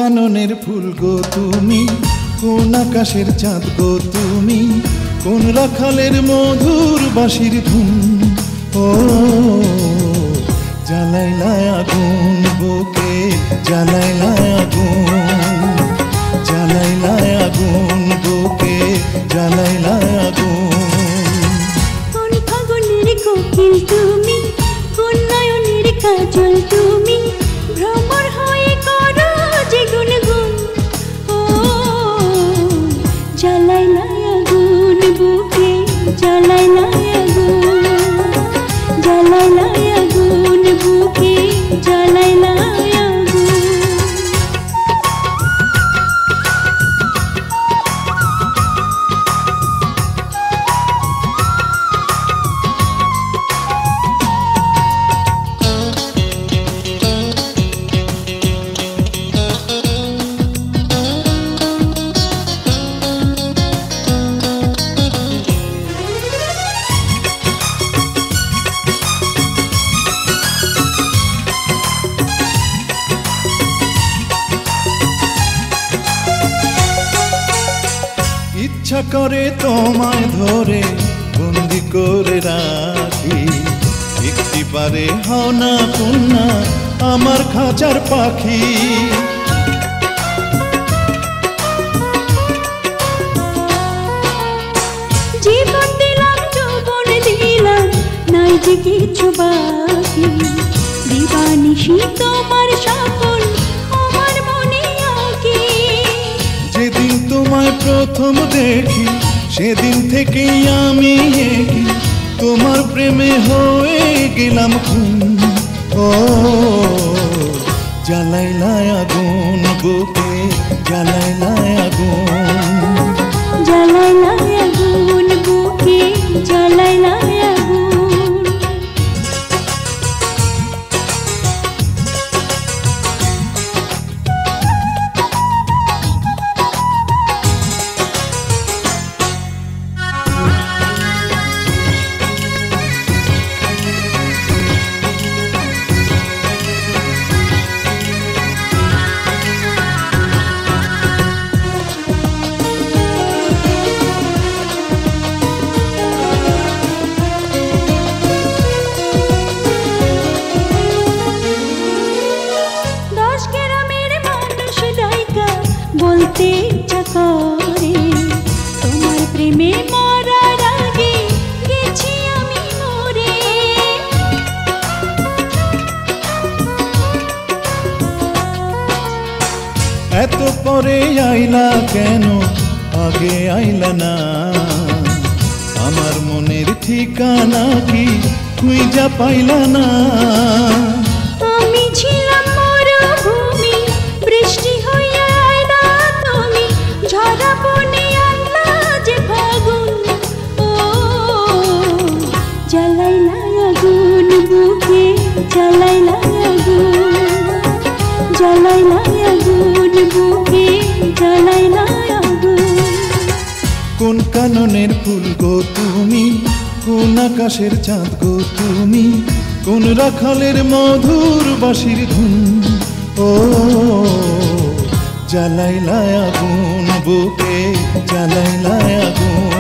কাননের ফুল গো তুমি, কোন আকাশের চাঁদ গো তুমি, কোন রাখালের মধুর বাঁশির ধুন। ও জ্বালাইলা আগুন বুকে, জ্বালাইলা আগুন, জ্বালাইলা আগুন বুকে, জ্বালাইলা আগুন। কোন ফাগুনের কোকিল তুমি, কোন নয়নের কাজল তুমি, ভ্রমর হয়ে করো যে গুনগুন। ও জ্বালাইলা আগুন বুকে, জ্বালাইলা আগুন, জ্বালাইলা আগুন বুকে, জ্বালাইলা আগুন। ইচ্ছা করে তোমায় ধরে বন্দি করে রাখি, একটি পারে হও না কন্যা আমার খাঁচার পাখি। জীবন দিলাম, যৌবন দিলাম, নাই যে কিছু বাকি। দিবানিশি তোমার স্বপন আমার মনে আঁকি। যেদিন তোমায় প্রথম দেখি সেদিন থেকেই আমি একি, তোমার প্রেমে হয়ে গেলাম খুন। ও জ্বালাইলা আগুন বুকে, জ্বালাইলা আগুন, জ্বালাইলা আগুন বুকে, জ্বালাইলা আগুন। বলতে ইচ্ছা করে তোমার প্রেমে মরার আগে গেছি আমি মরে। এত পরে আইলা কেন, আগে আইলা না? আমার মনের ঠিকানা কি খুঁজা পাইলা না? আমি ছিলাম মরুভূমি, বৃষ্টি হইয়া আইলা তুমি, ঝরা বনে আনলা যে ফাগুন। ও জ্বালাইলা আগুন বুকে, জ্বালাইলা আগুন, জ্বালাইলা আগুন বুকে, জ্বালাইলা আগুন। কোন কাননের ফুল গো তুমি, কোন আকাশের চাঁদ গো তুমি, কোন রাখালের মধুর বাঁশির ধুন। ও জ্বালাইলা আগুন বুকে, জ্বালাইলা আগুন।